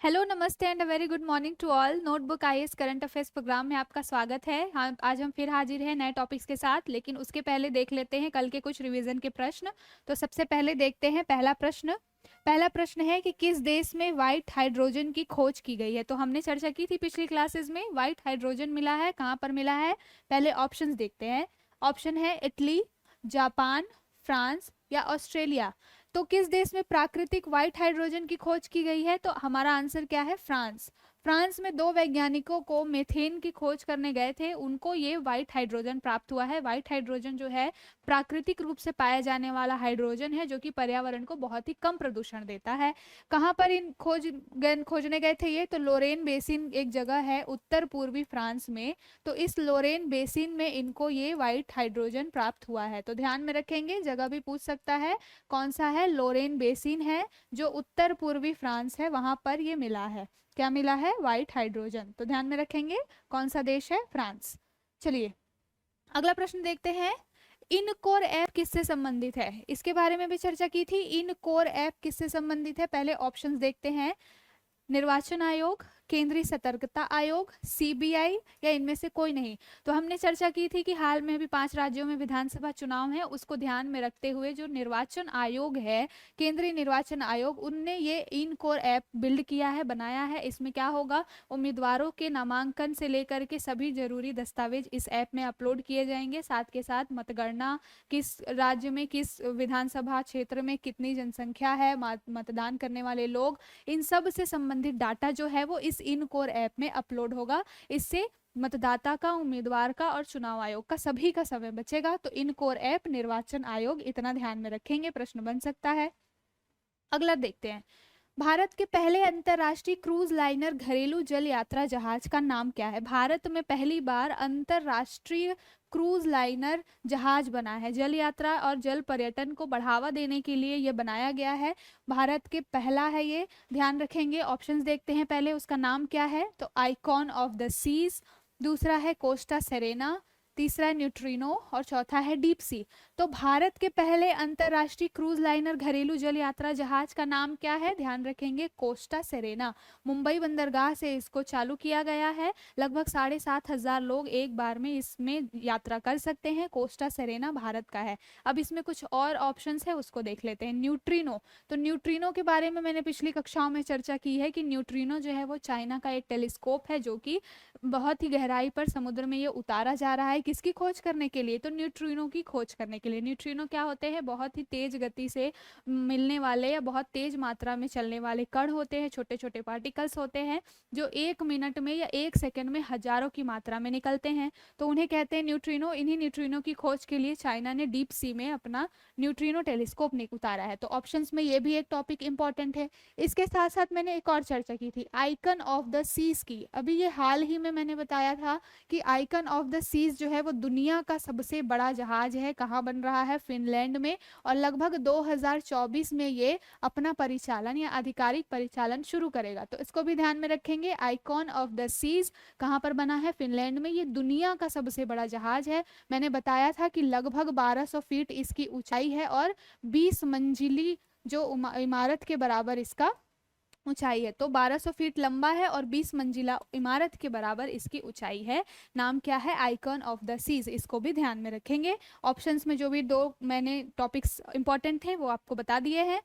Hello, नमस्ते and a very good morning to all. Notebook IAS current affairs program में आपका स्वागत है। हाँ, आज हम फिर हाजिर हैं नए टॉपिक्स के साथ, लेकिन उसके पहले देख लेते हैं कल के कुछ रिवीजन के प्रश्न। तो सबसे पहले देखते हैं पहला प्रश्न। पहला प्रश्न है कि किस देश में व्हाइट हाइड्रोजन की खोज की गई है। तो हमने चर्चा की थी पिछली क्लासेस में, व्हाइट हाइड्रोजन मिला है, कहाँ पर मिला है। पहले ऑप्शंस देखते हैं। ऑप्शन है इटली, जापान, फ्रांस या ऑस्ट्रेलिया। तो किस देश में प्राकृतिक व्हाइट हाइड्रोजन की खोज की गई है, तो हमारा आंसर क्या है, फ्रांस। फ्रांस में दो वैज्ञानिकों को मेथेन की खोज करने गए थे, उनको ये व्हाइट हाइड्रोजन प्राप्त हुआ है। व्हाइट हाइड्रोजन जो है प्राकृतिक रूप से पाया जाने वाला हाइड्रोजन है, जो कि पर्यावरण को बहुत ही कम प्रदूषण देता है। कहाँ पर इन खोजने गए थे ये, तो लोरेन बेसिन एक जगह है उत्तर पूर्वी फ्रांस में। तो इस लोरेन बेसिन में इनको ये व्हाइट हाइड्रोजन प्राप्त हुआ है। तो ध्यान में रखेंगे, जगह भी पूछ सकता है। कौन सा है, लोरेन बेसिन है जो उत्तर पूर्वी फ्रांस है, वहां पर ये मिला है। क्या मिला है, व्हाइट हाइड्रोजन। तो ध्यान में रखेंगे कौन सा देश है, फ्रांस। चलिए अगला प्रश्न देखते हैं। इन कोर ऐप किससे संबंधित है, इसके बारे में भी चर्चा की थी। इन कोर ऐप किससे संबंधित है, पहले ऑप्शंस देखते हैं। निर्वाचन आयोग, केंद्रीय सतर्कता आयोग, सीबीआई या इनमें से कोई नहीं। तो हमने चर्चा की थी कि हाल में भी 5 राज्यों में विधानसभा चुनाव है, उसको ध्यान में रखते हुए जो निर्वाचन आयोग है, केंद्रीय निर्वाचन आयोग, उनने ये इन कोर ऐप बिल्ड किया है, बनाया है। इसमें क्या होगा, उम्मीदवारों के नामांकन से लेकर के सभी जरूरी दस्तावेज इस ऐप में अपलोड किए जाएंगे। साथ के साथ मतगणना, किस राज्य में किस विधानसभा क्षेत्र में कितनी जनसंख्या है, मतदान करने वाले लोग, इन सब से संबंधित डाटा जो है वो इस इन कोर ऐप में अपलोड होगा। इससे मतदाता का, उम्मीदवार का और चुनाव आयोग का सभी का समय बचेगा। तो इन कोर ऐप, निर्वाचन आयोग, इतना ध्यान में रखेंगे, प्रश्न बन सकता है। अगला देखते हैं। भारत के पहले अंतरराष्ट्रीय क्रूज लाइनर घरेलू जल यात्रा जहाज का नाम क्या है। भारत में पहली बार अंतरराष्ट्रीय क्रूज लाइनर जहाज बना है। जल यात्रा और जल पर्यटन को बढ़ावा देने के लिए यह बनाया गया है। भारत के पहला है ये, ध्यान रखेंगे। ऑप्शंस देखते हैं पहले, उसका नाम क्या है, तो आइकॉन ऑफ द सीज, दूसरा है कोस्टा सेरेना, तीसरा है न्यूट्रिनो और चौथा है डीप सी। तो भारत के पहले अंतरराष्ट्रीय क्रूज लाइनर घरेलू जल यात्रा जहाज का नाम क्या है, ध्यान रखेंगे, कोस्टा सेरेना। मुंबई बंदरगाह से इसको चालू किया गया है। लगभग 7,500 लोग एक बार में इसमें यात्रा कर सकते हैं। कोस्टा सेरेना भारत का है। अब इसमें कुछ और ऑप्शंस है, उसको देख लेते हैं। न्यूट्रिनो, तो न्यूट्रिनो के बारे में मैंने पिछली कक्षाओं में चर्चा की है कि न्यूट्रिनो जो है वो चाइना का एक टेलीस्कोप है, जो कि बहुत ही गहराई पर समुद्र में ये उतारा जा रहा है। किसकी खोज करने के लिए, तो न्यूट्रिनो की खोज करने के लिए। न्यूट्रिनो क्या होते हैं, बहुत ही तेज गति से मिलने वाले या बहुत तेज मात्रा में चलने वाले कण होते हैं, छोटे छोटे पार्टिकल्स होते हैं, जो 1 मिनट में या 1 सेकंड में हजारों की मात्रा में निकलते हैं। तो उन्हें कहते हैं न्यूट्रिनो। इन्हीं न्यूट्रिनो की खोज के लिए चाइना ने डीप सी में अपना न्यूट्रिनो टेलीस्कोप उतारा है। तो ऑप्शंस में ये भी एक टॉपिक इंपॉर्टेंट है। इसके साथ साथ मैंने एक और चर्चा की थी, आइकन ऑफ द सीज की। अभी ये हाल ही में मैंने बताया था कि आइकन ऑफ द सीज जो है वो दुनिया का सबसे बड़ा जहाज है। कहाँ बन रहा है, फिनलैंड में, और लगभग 2024 में ये अपना परिचालन या आधिकारिक परिचालन शुरू करेगा। तो इसको भी ध्यान में रखेंगे। आइकॉन ऑफ द सीज कहाँ पर बना है, फिनलैंड में। ये दुनिया का सबसे बड़ा जहाज है। मैंने बताया था कि लगभग 1200 फीट इसकी ऊंचाई है और 20 मंजिली जो इमारत के बराबर इसका ऊंचाई है। तो 1200 फीट लंबा है और 20 मंजिला इमारत के बराबर इसकी ऊंचाई है। नाम क्या है, आइकॉन ऑफ द सीज। इसको भी ध्यान में रखेंगे। ऑप्शंस में जो भी दो मैंने टॉपिक्स इंपॉर्टेंट थे वो आपको बता दिए हैं।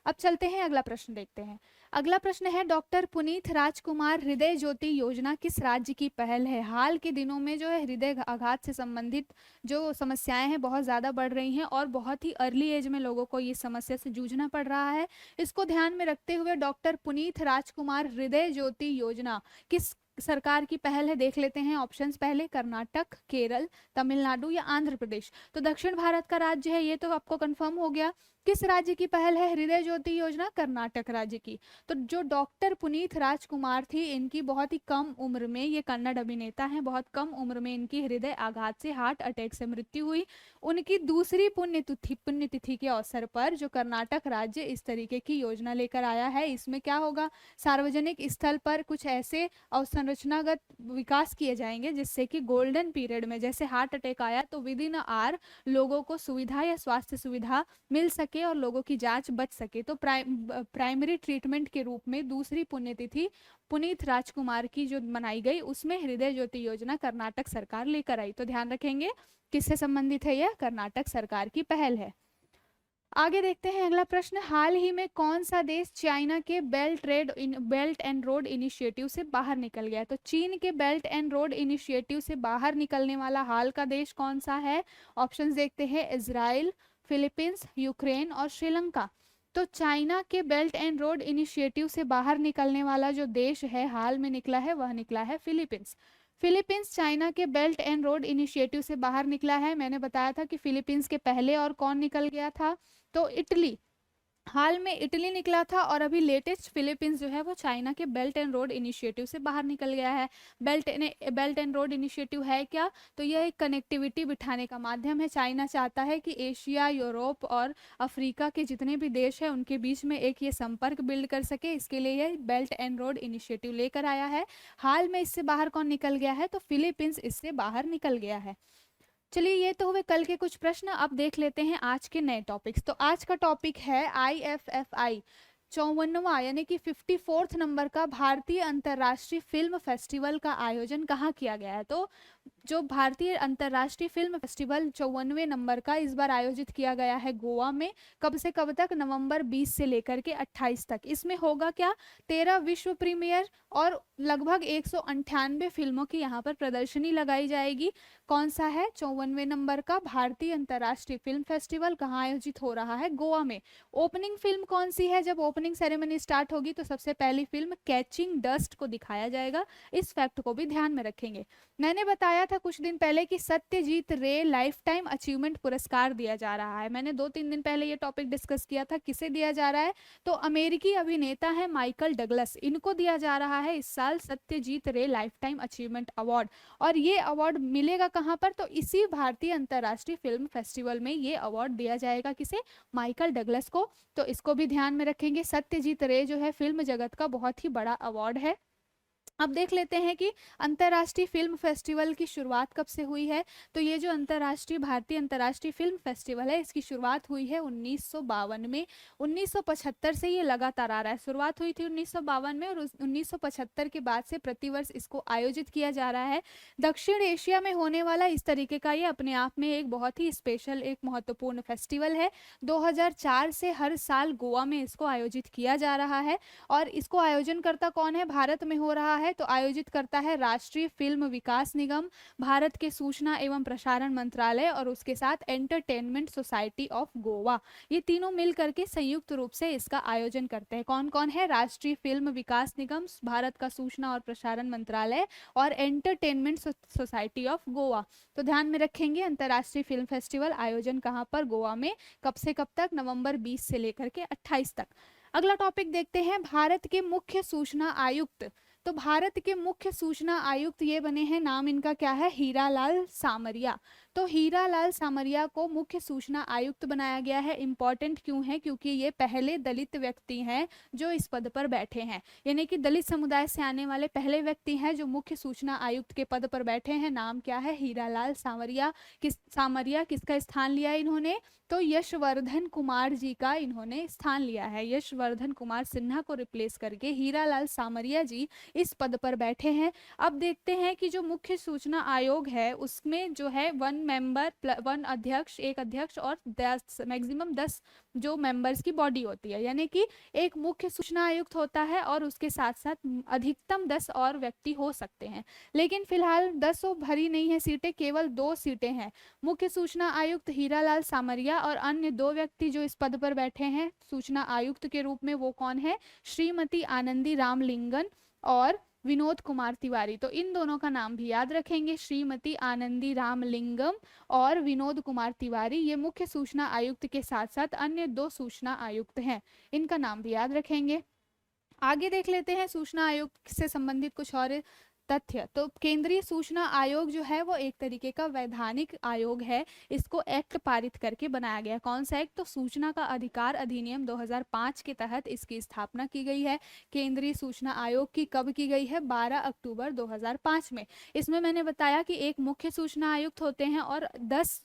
अब चलते हैं, अगला प्रश्न देखते हैं। अगला प्रश्न है, डॉक्टर पुनीत राजकुमार हृदय ज्योति योजना किस राज्य की पहल है। हाल के दिनों में जो है हृदय आघात से संबंधित जो समस्याएं हैं बहुत ज़्यादा बढ़ रही हैं और बहुत ही अर्ली एज में लोगों को ये समस्या से जूझना पड़ रहा है। इसको ध्यान में रखते हुए डॉक्टर पुनीत राजकुमार हृदय ज्योति योजना किस सरकार की पहल है, देख लेते हैं ऑप्शंस पहले। कर्नाटक, केरल, तमिलनाडु या आंध्र प्रदेश। तो दक्षिण भारत का राज्य है ये, तो आपको कंफर्म हो गया। किस राज्य की पहल है हृदय ज्योति योजना, कर्नाटक राज्य की। तो जो डॉक्टर पुनीत राजकुमार थी, इनकी बहुत ही कम उम्र में, ये कन्नड़ अभिनेता हैं, बहुत कम उम्र में इनकी हृदय आघात से, हार्ट अटैक से मृत्यु हुई। उनकी दूसरी पुण्यतिथि के अवसर पर जो कर्नाटक राज्य इस तरीके की योजना लेकर आया है, इसमें क्या होगा, सार्वजनिक स्थल पर कुछ ऐसे अवसर संरचनागत विकास किए जाएंगे जिससे कि गोल्डन पीरियड में जैसे हार्ट अटैक आया तो विद इन आवर लोगों को सुविधा या स्वास्थ्य सुविधा मिल सके और लोगों की जांच बच सके। तो प्राइमरी ट्रीटमेंट के रूप में दूसरी पुण्यतिथि पुनीत राजकुमार की जो मनाई गई उसमें हृदय ज्योति योजना कर्नाटक सरकार लेकर आई। तो ध्यान रखेंगे किससे संबंधित है, यह कर्नाटक सरकार की पहल है। आगे देखते हैं अगला प्रश्न, हाल ही में कौन सा देश चाइना के बेल्ट एंड रोड इनिशिएटिव से बाहर निकल गया है? तो चीन के बेल्ट एंड रोड इनिशिएटिव से बाहर निकलने वाला हाल का देश कौन सा है? ऑप्शंस देखते हैं, इजराइल, फिलीपींस, यूक्रेन और श्रीलंका। तो चाइना के बेल्ट एंड रोड इनिशिएटिव से बाहर निकलने वाला जो देश है हाल में निकला है वह निकला है फिलीपींस। फिलीपींस चाइना के बेल्ट एंड रोड इनिशिएटिव से बाहर निकला है। मैंने बताया था कि फिलीपींस के पहले और कौन निकल गया था, तो इटली, हाल में इटली निकला था और अभी लेटेस्ट फिलीपींस जो है वो चाइना के बेल्ट एंड रोड इनिशिएटिव से बाहर निकल गया है। बेल्ट एंड रोड इनिशिएटिव है क्या? तो यह एक कनेक्टिविटी बिठाने का माध्यम है। चाइना चाहता है कि एशिया, यूरोप और अफ्रीका के जितने भी देश हैं उनके बीच में एक ये संपर्क बिल्ड कर सके, इसके लिए यह बेल्ट एंड रोड इनिशिएटिव लेकर आया है। हाल में इससे बाहर कौन निकल गया है? तो फिलीपींस इससे बाहर निकल गया है। चलिए ये तो हुए कल के कुछ प्रश्न, अब देख लेते हैं आज के नए टॉपिक्स। तो आज का टॉपिक है IFFI 54वां यानी कि 54th नंबर का भारतीय अंतर्राष्ट्रीय फिल्म फेस्टिवल का आयोजन कहाँ किया गया है? तो जो भारतीय अंतर्राष्ट्रीय फिल्म फेस्टिवल 54वें नंबर का इस बार आयोजित किया गया है गोवा में। कब से कब तक? नवंबर 20 से लेकर के 28 तक। इसमें होगा क्या? 13 विश्व प्रीमियर और लगभग 198 फिल्मों की यहाँ पर प्रदर्शनी लगाई जाएगी। कौन सा है? 54वें नंबर का भारतीय अंतर्राष्ट्रीय फिल्म फेस्टिवल कहाँ आयोजित हो रहा है? गोवा में। ओपनिंग फिल्म कौन सी है? जब ओपनिंग सेरेमनी स्टार्ट होगी तो सबसे पहली फिल्म कैचिंग डस्ट को दिखाया जाएगा। इस फैक्ट को भी ध्यान में रखेंगे। मैंने बताया था कुछ दिन पहले कि सत्यजीत रे लाइफ टाइम अचीवमेंट पुरस्कार दिया जा रहा है। मैंने 2-3 दिन पहले ये टॉपिक डिस्कस किया था। किसे दिया जा रहा है? तो अमेरिकी अभिनेता है माइकल डगलस, इनको दिया जा रहा है इस साल सत्यजीत रे लाइफ टाइम अचीवमेंट अवार्ड। और ये अवार्ड मिलेगा कहाँ पर? तो इसी भारतीय अंतर्राष्ट्रीय फिल्म फेस्टिवल में ये अवार्ड दिया जाएगा। किसे? माइकल डगलस को। तो इसको भी ध्यान में रखेंगे। सत्यजीत रे जो है फिल्म जगत का बहुत ही बड़ा अवार्ड है। अब देख लेते हैं कि अंतर्राष्ट्रीय फिल्म फेस्टिवल की शुरुआत कब से हुई है। तो ये जो भारतीय अंतर्राष्ट्रीय फिल्म फेस्टिवल है इसकी शुरुआत हुई है 1952 में। 1975 से ये लगातार आ रहा है। शुरुआत हुई थी 1952 में और 1975 के बाद से प्रतिवर्ष इसको आयोजित किया जा रहा है। दक्षिण एशिया में होने वाला इस तरीके का ये अपने आप में एक बहुत ही स्पेशल, एक महत्वपूर्ण फेस्टिवल है। 2004 से हर साल गोवा में इसको आयोजित किया जा रहा है। और इसको आयोजन करता कौन है? भारत में हो रहा है। तो आयोजित करता है राष्ट्रीय फिल्म विकास निगम, भारत के सूचना एवं प्रसारण मंत्रालय और उसके साथ एंटरटेनमेंट सोसाइटी ऑफ गोवा। ये तीनों मिल करके संयुक्त रूप से इसका आयोजन करते हैं। कौन कौन है? राष्ट्रीय फिल्म विकास निगम, भारत का सूचना और प्रसारण मंत्रालय और एंटरटेनमेंट सोसाइटी ऑफ गोवा। तो ध्यान में रखेंगे अंतर्राष्ट्रीय फिल्म फेस्टिवल आयोजन कहाँ पर? गोवा में। कब से कब तक? नवंबर 20 से लेकर के 28 तक। अगला टॉपिक देखते हैं, भारत के मुख्य सूचना आयुक्त। तो भारत के मुख्य सूचना आयुक्त ये बने हैं, नाम इनका क्या है? हीरालाल सामरिया। तो हीरालाल सामरिया को मुख्य सूचना आयुक्त बनाया गया है। इंपॉर्टेंट क्यों है? क्योंकि ये पहले दलित व्यक्ति हैं जो इस पद पर बैठे हैं, यानी कि दलित समुदाय से आने वाले पहले व्यक्ति हैं जो मुख्य सूचना आयुक्त के पद पर बैठे हैं। नाम क्या है? हीरालाल सामरिया। किसका स्थान लिया इन्होंने? तो यशवर्धन कुमार जी का इन्होंने स्थान लिया है। यशवर्धन कुमार सिन्हा को रिप्लेस करके हीरालाल सामरिया जी इस पद पर बैठे हैं। अब देखते हैं कि जो मुख्य सूचना आयोग है उसमें जो है 1 मेंबर, 1 अध्यक्ष, 1 अध्यक्ष और 10 मैक्सिमम 10 जो मेंबर्स की बॉडी होती है, यानी कि एक मुख्य सूचना आयुक्त होता है और उसके साथ साथ अधिकतम 10 और व्यक्ति हो सकते हैं। लेकिन फिलहाल 10 भरी नहीं है सीटें, केवल 2 सीटें हैं। मुख्य सूचना आयुक्त हीरालाल सामरिया और अन्य 2 व्यक्ति जो इस पद पर बैठे हैं सूचना आयुक्त के रूप में, वो कौन है? श्रीमती आनंदी रामलिंगन और विनोद कुमार तिवारी। तो इन दोनों का नाम भी याद रखेंगे, श्रीमती आनंदी रामलिंगम और विनोद कुमार तिवारी। ये मुख्य सूचना आयुक्त के साथ साथ अन्य 2 सूचना आयुक्त हैं, इनका नाम भी याद रखेंगे। आगे देख लेते हैं सूचना आयुक्त से संबंधित कुछ और तथ्य। तो केंद्रीय सूचना आयोग जो है वो एक तरीके का वैधानिक आयोग है, इसको एक्ट पारित करके बनाया गया। कौन सा एक्ट? तो सूचना का अधिकार अधिनियम 2005 के तहत इसकी स्थापना की गई है। केंद्रीय सूचना आयोग की कब की गई है? 12 अक्टूबर 2005 में। इसमें मैंने बताया कि एक मुख्य सूचना आयुक्त होते हैं और 10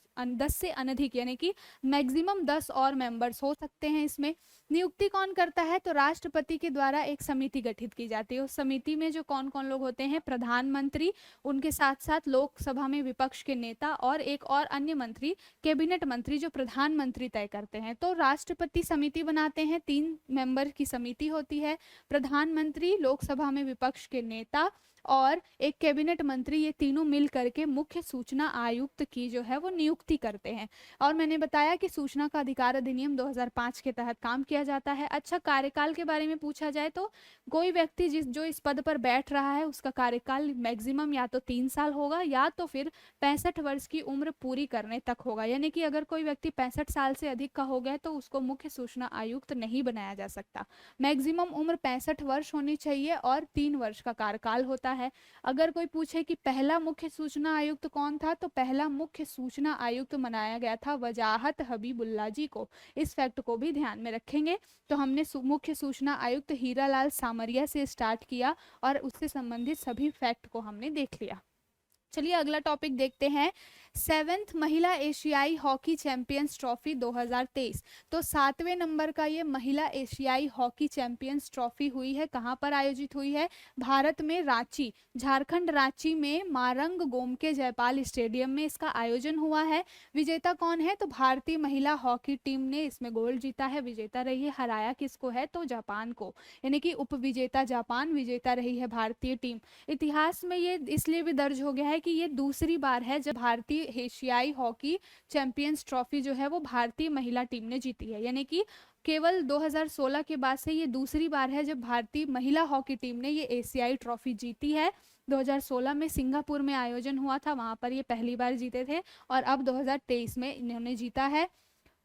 से अनधिक यानी कि मैक्सिमम 10 और मेंबर्स हो सकते हैं इसमें। नियुक्ति कौन करता है? तो राष्ट्रपति के द्वारा एक समिति गठित की जाती है। उस समिति में जो कौन कौन लोग होते हैं? प्रधानमंत्री, उनके साथ साथ लोकसभा में विपक्ष के नेता और एक और अन्य मंत्री, कैबिनेट मंत्री, जो प्रधानमंत्री तय करते हैं। तो राष्ट्रपति समिति बनाते हैं, 3 मेंबर की समिति होती है, प्रधानमंत्री, लोकसभा में विपक्ष के नेता और एक कैबिनेट मंत्री, ये तीनों मिल करके मुख्य सूचना आयुक्त की जो है वो नियुक्ति करते हैं। और मैंने बताया कि सूचना का अधिकार अधिनियम 2005 के तहत काम किया जाता है। अच्छा, कार्यकाल के बारे में पूछा जाए तो कोई व्यक्ति जो इस पद पर बैठ रहा है उसका कार्यकाल मैक्सिमम या तो 3 साल होगा या तो फिर 65 वर्ष की उम्र पूरी करने तक होगा। यानी कि अगर कोई व्यक्ति 65 साल से अधिक का हो गया तो उसको मुख्य सूचना आयुक्त नहीं बनाया जा सकता। मैक्सिमम उम्र 65 वर्ष होनी चाहिए और 3 वर्ष का कार्यकाल होता है। अगर कोई पूछे कि पहला मुख्य सूचना आयुक्त कौन था, तो पहला मुख्य सूचना आयुक्त बनाया गया था वजाहत हबीबुल्ला जी को। इस फैक्ट को भी ध्यान में रखेंगे। तो हमने मुख्य सूचना आयुक्त हीरालाल सामरिया से स्टार्ट किया और उससे संबंधित सभी फैक्ट को हमने देख लिया। चलिए अगला टॉपिक देखते हैं। 7th महिला एशियाई हॉकी चैंपियंस ट्रॉफी 2023। तो 7वें नंबर का ये महिला एशियाई हॉकी चैंपियंस ट्रॉफी हुई है। कहाँ पर आयोजित हुई है? भारत में रांची, झारखंड रांची में मारंग गोमके जयपाल स्टेडियम में इसका आयोजन हुआ है। विजेता कौन है? तो भारतीय महिला हॉकी टीम ने इसमें गोल्ड जीता है, विजेता रही है। हराया किसको है? तो जापान को, यानी कि उपविजेता जापान, विजेता रही है भारतीय टीम। इतिहास में ये इसलिए भी दर्ज हो गया है कि ये दूसरी बार है जब भारतीय एशियाई हॉकी चैंपियंस ट्रॉफी जो है वो भारतीय महिला टीम ने जीती है। यानी कि केवल 2016 के बाद से ये दूसरी बार है जब भारतीय महिला हॉकी टीम ने ये एशियाई ट्रॉफी जीती है। 2016 में सिंगापुर में आयोजन हुआ था, वहां पर ये पहली बार जीते थे और अब 2023 में इन्होंने जीता है।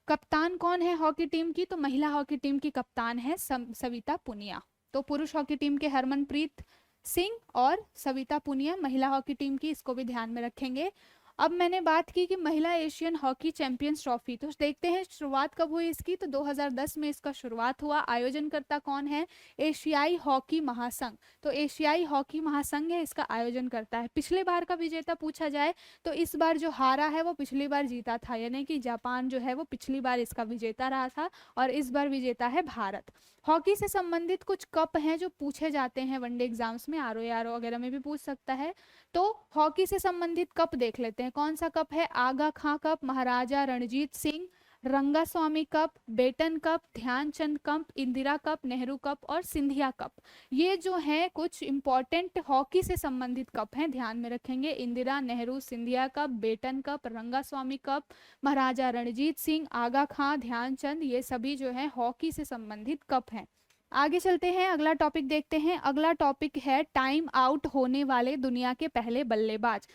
कप्तान कौन है हॉकी टीम की? तो महिला हॉकी टीम की कप्तान है सविता पुनिया। तो पुरुष हॉकी टीम के हरमनप्रीत सिंह और सविता पुनिया महिला हॉकी टीम की, इसको भी ध्यान में रखेंगे। अब मैंने बात की कि महिला एशियन हॉकी चैंपियंस ट्रॉफी, तो देखते हैं शुरुआत कब हुई इसकी। तो 2010 में इसका शुरुआत हुआ। आयोजनकर्ता कौन है? एशियाई हॉकी महासंघ। तो एशियाई हॉकी महासंघ है इसका आयोजन करता है। पिछले बार का विजेता पूछा जाए तो इस बार जो हारा है वो पिछली बार जीता था, यानी कि जापान जो है वो पिछली बार इसका विजेता रहा था और इस बार विजेता है भारत। हॉकी से संबंधित कुछ कप हैं जो पूछे जाते हैं वनडे एग्जाम्स में, आरओ वगैरह में भी पूछ सकता है। तो हॉकी से संबंधित कप देख लेते हैं। कौन सा कप है? Aga Khan cup, Maharaja Ranjit Singh, Rangaswamy cup, Beighton cup, Dhyanchand cup, Indira cup, Nehru cup और सिंधिया कप। ये जो है कुछ इंपॉर्टेंट हॉकी से संबंधित कप हैं, ध्यान में रखेंगे। Indira, Nehru, Scindia cup, Beighton cup, Rangaswamy cup, Maharaja Ranjit Singh, Aga Khan, Dhyanchand, ये सभी जो है हॉकी से संबंधित कप हैं। आगे चलते हैं, अगला टॉपिक देखते हैं। अगला टॉपिक है टाइम आउट होने वाले दुनिया के पहले बल्लेबाज।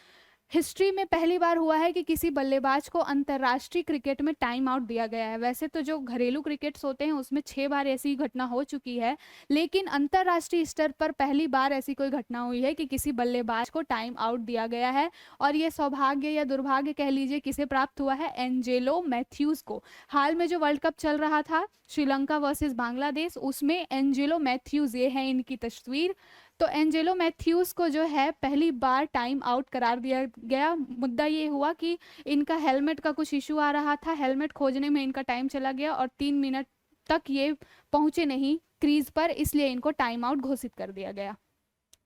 हिस्ट्री में पहली बार हुआ है कि किसी बल्लेबाज को अंतर्राष्ट्रीय क्रिकेट में टाइम आउट दिया गया है। वैसे तो जो घरेलू क्रिकेट्स होते हैं उसमें 6 बार ऐसी घटना हो चुकी है, लेकिन अंतर्राष्ट्रीय स्तर पर पहली बार ऐसी कोई घटना हुई है कि किसी बल्लेबाज को टाइम आउट दिया गया है। और ये सौभाग्य या दुर्भाग्य कह लीजिए किसे प्राप्त हुआ है? एंजेलो मैथ्यूज को। हाल में जो वर्ल्ड कप चल रहा था श्रीलंका वर्सेस बांग्लादेश, उसमें एंजेलो मैथ्यूज, ये है इनकी तस्वीर। तो एंजेलो मैथ्यूज को जो है पहली बार टाइम आउट करार दिया गया। मुद्दा ये हुआ कि इनका हेलमेट का कुछ इशू आ रहा था, हेलमेट खोजने में इनका टाइम चला गया और 3 मिनट तक ये पहुंचे नहीं क्रीज पर, इसलिए इनको टाइम आउट घोषित कर दिया गया।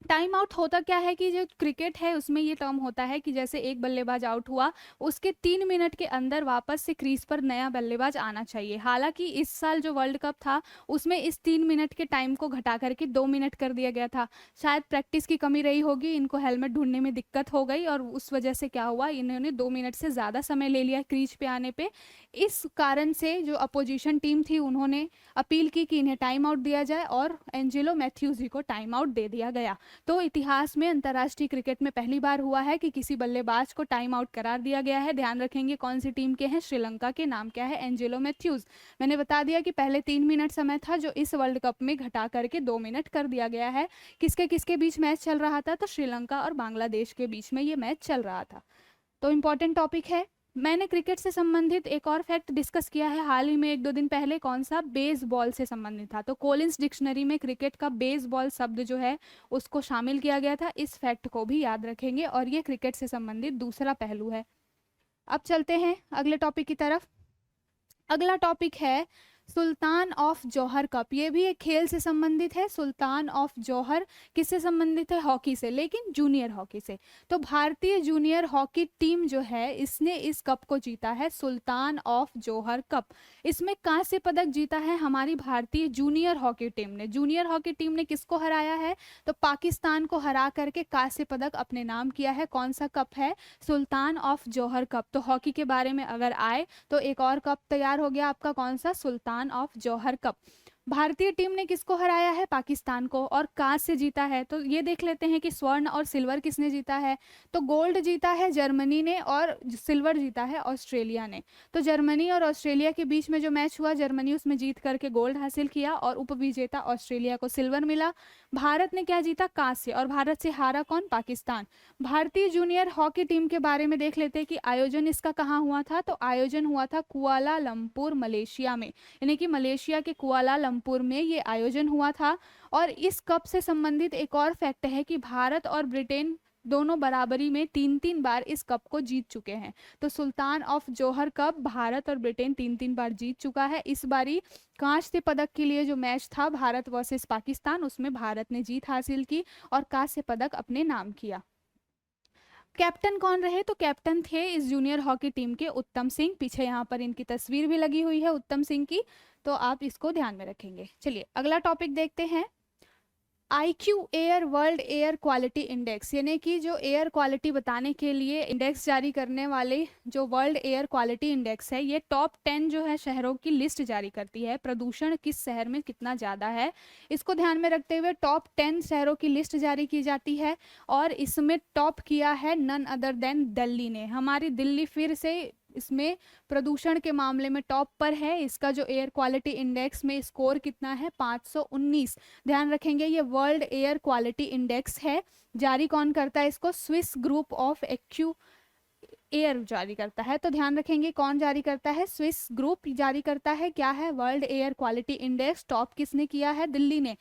टाइम आउट होता क्या है कि जो क्रिकेट है उसमें ये टर्म होता है कि जैसे एक बल्लेबाज आउट हुआ उसके 3 मिनट के अंदर वापस से क्रीज पर नया बल्लेबाज आना चाहिए। हालांकि इस साल जो वर्ल्ड कप था उसमें इस 3 मिनट के टाइम को घटा करके 2 मिनट कर दिया गया था। शायद प्रैक्टिस की कमी रही होगी, इनको हेलमेट ढूंढने में दिक्कत हो गई और उस वजह से क्या हुआ, इन्होंने 2 मिनट से ज़्यादा समय ले लिया क्रीज पे आने पे। इस कारण से जो अपोजिशन टीम थी उन्होंने अपील की कि इन्हें टाइम आउट दिया जाए और एंजेलो मैथ्यूज जी को टाइम आउट दे दिया गया। तो इतिहास में अंतर्राष्ट्रीय क्रिकेट में पहली बार हुआ है कि किसी बल्लेबाज को टाइम आउट करार दिया गया है। ध्यान रखेंगे कौन सी टीम के हैं, श्रीलंका के, नाम क्या है, एंजेलो मैथ्यूज। मैंने बता दिया कि पहले 3 मिनट समय था जो इस वर्ल्ड कप में घटा करके 2 मिनट कर दिया गया है। किसके किसके बीच मैच चल रहा था, तो श्रीलंका और बांग्लादेश के बीच में ये मैच चल रहा था। तो इम्पॉर्टेंट टॉपिक है। मैंने क्रिकेट से संबंधित एक और फैक्ट डिस्कस किया है हाल ही में 1-2 दिन पहले, कौन सा, बेसबॉल से संबंधित था। तो कोलिंस डिक्शनरी में क्रिकेट का बेसबॉल शब्द जो है उसको शामिल किया गया था। इस फैक्ट को भी याद रखेंगे और ये क्रिकेट से संबंधित दूसरा पहलू है। अब चलते हैं अगले टॉपिक की तरफ। अगला टॉपिक है सुल्तान ऑफ जौहर कप। ये भी एक खेल से संबंधित है। सुल्तान ऑफ जौहर किससे संबंधित है, हॉकी से, लेकिन जूनियर हॉकी से। तो भारतीय जूनियर हॉकी टीम जो है इसने इस कप को जीता है, सुल्तान ऑफ जौहर कप। इसमें कांस्य पदक जीता है हमारी भारतीय जूनियर हॉकी टीम ने। जूनियर हॉकी टीम ने किसको हराया है, तो पाकिस्तान को हरा करके कांस्य पदक अपने नाम किया है। कौन सा कप है, सुल्तान ऑफ जौहर कप। तो हॉकी के बारे में अगर आए तो एक और कप तैयार हो गया आपका, कौन सा, सुल्तान ऑफ जौहर कप। भारतीय टीम ने किसको हराया है, पाकिस्तान को, और कांस्य जीता है। तो ये देख लेते हैं कि स्वर्ण और सिल्वर किसने जीता है। तो गोल्ड जीता है जर्मनी ने और सिल्वर जीता है ऑस्ट्रेलिया ने। तो जर्मनी और ऑस्ट्रेलिया के बीच में जो मैच हुआ, जर्मनी उसमें जीत करके गोल्ड हासिल किया और उपविजेता ऑस्ट्रेलिया को सिल्वर मिला। भारत ने क्या जीता, कांस्य, और भारत से हारा कौन, पाकिस्तान। भारतीय जूनियर हॉकी टीम के बारे में देख लेते हैं कि आयोजन इसका कहाँ हुआ था। तो आयोजन हुआ था कुआलालंपुर, मलेशिया में, यानी कि मलेशिया के कुआलालंपुर में ये आयोजन हुआ था। और इस कप से संबंधित एक और फैक्ट है कि भारत और ब्रिटेन दोनों बराबरी में 3-3 बार इस कप को जीत चुके हैं। तो सुल्तान ऑफ जौहर कप भारत और ब्रिटेन 3-3 बार जीत चुका है। इस बारी कांस्य पदक के लिए जो मैच था भारत वर्सेस पाकिस्तान, उसमें भारत ने जीत हासिल की और कांस्य पदक अपने नाम किया। कैप्टन कौन रहे, तो कैप्टन थे इस जूनियर हॉकी टीम के उत्तम सिंह। पीछे यहाँ पर इनकी तस्वीर भी लगी हुई है उत्तम सिंह की, तो आप इसको ध्यान में रखेंगे। चलिए अगला टॉपिक देखते हैं। IQ air world air quality index, यानी कि जो एयर क्वालिटी बताने के लिए इंडेक्स जारी करने वाले जो वर्ल्ड एयर क्वालिटी इंडेक्स है, ये टॉप 10 जो है शहरों की लिस्ट जारी करती है। प्रदूषण किस शहर में कितना ज़्यादा है, इसको ध्यान में रखते हुए टॉप 10 शहरों की लिस्ट जारी की जाती है। और इसमें टॉप किया है नन अदर देन दिल्ली ने। हमारी दिल्ली फिर से इसमें प्रदूषण के मामले में टॉप पर है। इसका जो एयर क्वालिटी इंडेक्स में स्कोर कितना है, 519। ध्यान रखेंगे ये वर्ल्ड एयर क्वालिटी इंडेक्स है। जारी कौन करता है इसको, Swiss group of IQ Air जारी करता है। तो ध्यान रखेंगे कौन जारी करता है, स्विस ग्रुप जारी करता है। क्या है, world air quality index. Top किसने किया है, दिल्ली ने।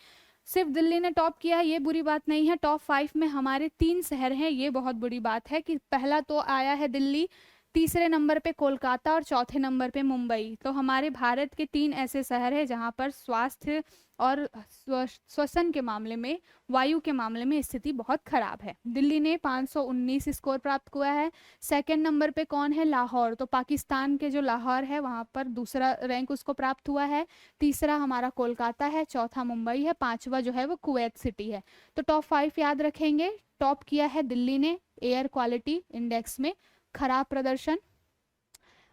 सिर्फ दिल्ली ने टॉप किया है ये बुरी बात नहीं है। टॉप 5 में हमारे 3 शहर हैं, ये बहुत बुरी बात है कि पहला तो आया है दिल्ली, तीसरे नंबर पे कोलकाता और चौथे नंबर पे मुंबई। तो हमारे भारत के 3 ऐसे शहर हैं जहां पर स्वास्थ्य और श्वसन के मामले में, वायु के मामले में स्थिति बहुत खराब है। दिल्ली ने 519 स्कोर प्राप्त हुआ है। सेकंड नंबर पे कौन है, लाहौर। तो पाकिस्तान के जो लाहौर है वहां पर दूसरा रैंक उसको प्राप्त हुआ है। तीसरा हमारा कोलकाता है, चौथा मुंबई है, पांचवा जो है वो कुवैत सिटी है। तो टॉप 5 याद रखेंगे। टॉप किया है दिल्ली ने एयर क्वालिटी इंडेक्स में, खराब प्रदर्शन।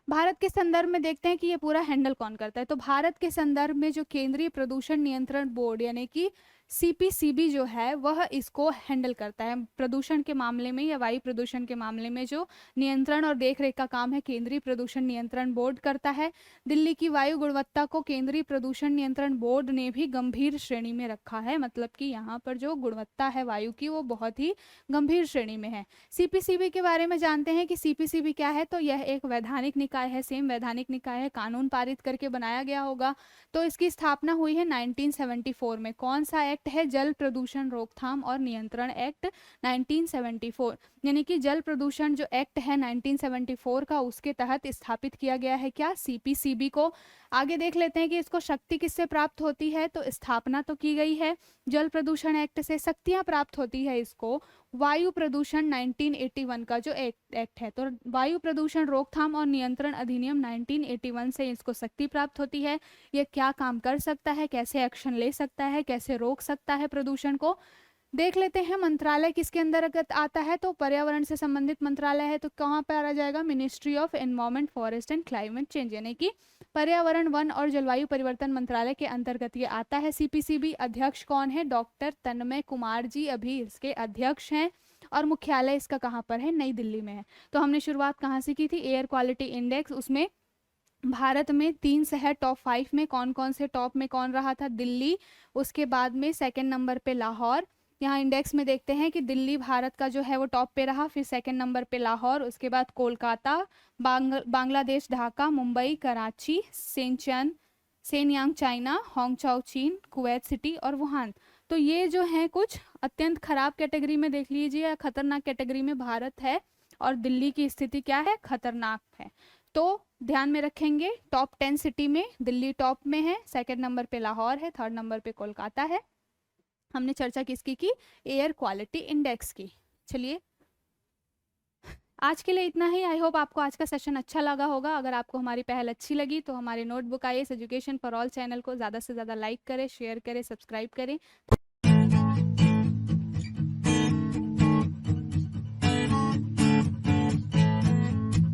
भारत के संदर्भ में देखते हैं कि ये पूरा हैंडल कौन करता है। तो भारत के संदर्भ में जो केंद्रीय प्रदूषण नियंत्रण बोर्ड यानी कि CPCB जो है वह इसको हैंडल करता है। प्रदूषण के मामले में या वायु प्रदूषण के मामले में जो नियंत्रण और देखरेख का काम है केंद्रीय प्रदूषण नियंत्रण बोर्ड करता है। दिल्ली की वायु गुणवत्ता को केंद्रीय प्रदूषण नियंत्रण बोर्ड ने भी गंभीर श्रेणी में रखा है। मतलब कि यहाँ पर जो गुणवत्ता है वायु की वो बहुत ही गंभीर श्रेणी में है। CPCB के बारे में जानते हैं कि CPCB क्या है। तो यह एक वैधानिक निकाय है, सेम वैधानिक निकाय है, कानून पारित करके बनाया गया होगा। तो इसकी स्थापना हुई है 1974 में। कौन सा एक्ट है, जल प्रदूषण रोकथाम और नियंत्रण एक्ट 1974, यानी कि जल प्रदूषण जो एक्ट है 1974 का, उसके तहत स्थापित किया गया है क्या, CPCB को। आगे देख लेते हैं कि इसको शक्ति किससे प्राप्त होती है। तो स्थापना तो की गई है जल प्रदूषण एक्ट से, शक्तियां प्राप्त होती है इसको वायु प्रदूषण 1981 का जो एक्ट है। तो वायु प्रदूषण रोकथाम और नियंत्रण अधिनियम 1981 से इसको शक्ति प्राप्त होती है। ये क्या काम कर सकता है, कैसे एक्शन ले सकता है, कैसे रोक सकता है प्रदूषण को। देख लेते हैं मंत्रालय किसके अंतर्गत आता है, तो पर्यावरण से संबंधित मंत्रालय है, तो कहाँ पर आ जाएगा, ministry of environment forest and climate change, यानी कि पर्यावरण वन और जलवायु परिवर्तन मंत्रालय के अंतर्गत ये आता है। सीपीसीबी अध्यक्ष कौन है, डॉक्टर तन्मय कुमार जी अभी इसके अध्यक्ष हैं, और मुख्यालय इसका कहाँ पर है, नई दिल्ली में है। तो हमने शुरुआत कहाँ से की थी, एयर क्वालिटी इंडेक्स, उसमें भारत में 3 शहर टॉप 5 में, कौन कौन से टॉप में कौन रहा था, दिल्ली, उसके बाद में सेकंड नंबर पे लाहौर। यहाँ इंडेक्स में देखते हैं कि दिल्ली भारत का जो है वो टॉप पे रहा, फिर सेकंड नंबर पे लाहौर, उसके बाद कोलकाता, बांग्लादेश ढाका, मुंबई, कराची, सेंचन, सेनयांग चाइना, होंगचाओ चीन, कुवैत सिटी और वुहान। तो ये जो है कुछ अत्यंत खराब कैटेगरी में देख लीजिए, या खतरनाक कैटेगरी में भारत है, और दिल्ली की स्थिति क्या है, खतरनाक है। तो ध्यान में रखेंगे, टॉप 10 सिटी में दिल्ली टॉप में है, सेकंड नंबर पे लाहौर है, थर्ड नंबर पे कोलकाता है। हमने चर्चा किसकी की, एयर क्वालिटी इंडेक्स की। चलिए आज के लिए इतना ही। आई होप आपको आज का सेशन अच्छा लगा होगा। अगर आपको हमारी पहल अच्छी लगी तो हमारे notebook IAS education for all channel को ज़्यादा से ज़्यादा लाइक करें, शेयर करें, सब्सक्राइब करें।